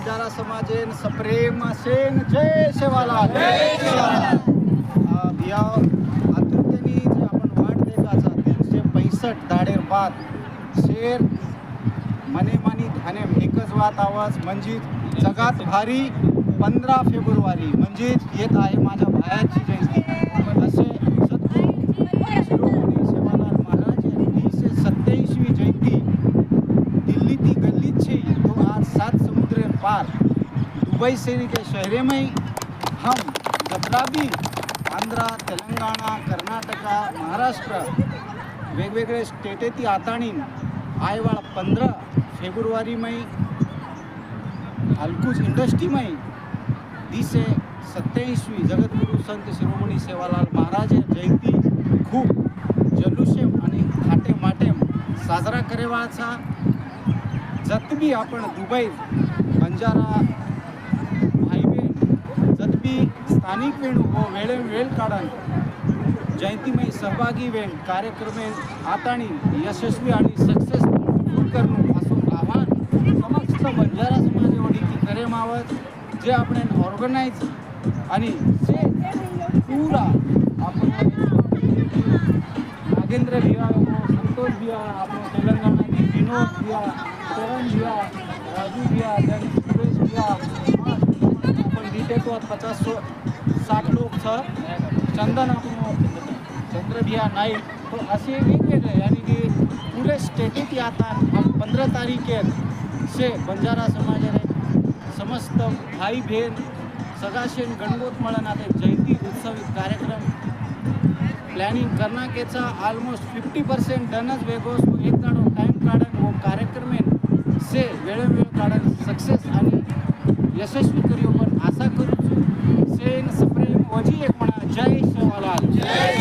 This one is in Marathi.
बंजारा समाजेन सप्रेम असेन जय सेवालाल भिया आतुरतेनी जे आपण वाट देखाचा 365 दाडेर बाद शेर मने मानी ध्याने एकच वात आवाज म्हणजे जगात भारी 15 फेब्रुवारी म्हणजे येत आहे माझ्या भायाची जयंती असे सद्गुरू शिरोमणी सेवालाल महाराज यांनी 387वी जयंती दिल्ली ती गल्ली छे तो आज 7 समुद्र पार दुबई से के शहरे में हम जबरा भी आंध्रा तेलंगाणा कर्नाटका महाराष्ट्र वेगवेगळे स्टेटेती आताणी आयवाळ 15 फेब्रुवारी में अलकुज इंडस्ट्री में 387वी जगद्गुरु संत शिरोमणी सेवालाल महाराज जयंती खूप जल्लोषेम आणि थाटे माटेम साजरा करेवाचा जतबी आपण दुबई बंजारा भाई बहन जतबी स्थानिक वेण व वेळ काढून जयंती में सहभागी वेण कार्यक्रम आताणी यशस्वी आणि सक्सेसफुल करणं असं आव्हान समस्त बंजारा समाजवाडी करे मावत जे आपण ऑर्गनाइज आणि जे पूरा आपण नागेंद्र भिया संतोष भिया आपण तेलंगाणा की विनोद भिया करण भिया राजू भिया सुरेश भिया अपन बीते तो 50-60 लोग छ चंदन आपण चंद्र भिया नाईक तो असे वेगवेगळे यानी की पूरे स्टेटेत आता हम 15 तारीख से बंजारा समाज समस्त भाई बहन सगाशेन गणगोत मळन जयंती उत्सव कार्यक्रम प्लॅनिंग करना केचा ऑलमोस्ट 50% डनच वेगोस वो एक दाडो टाइम काढन वो कार्यक्रम से वेळ काढन सक्सेस आणि यशस्वी करियो पण आशा करू सेन सप्रेम वजी एक म्हणा जय सेवालाल जय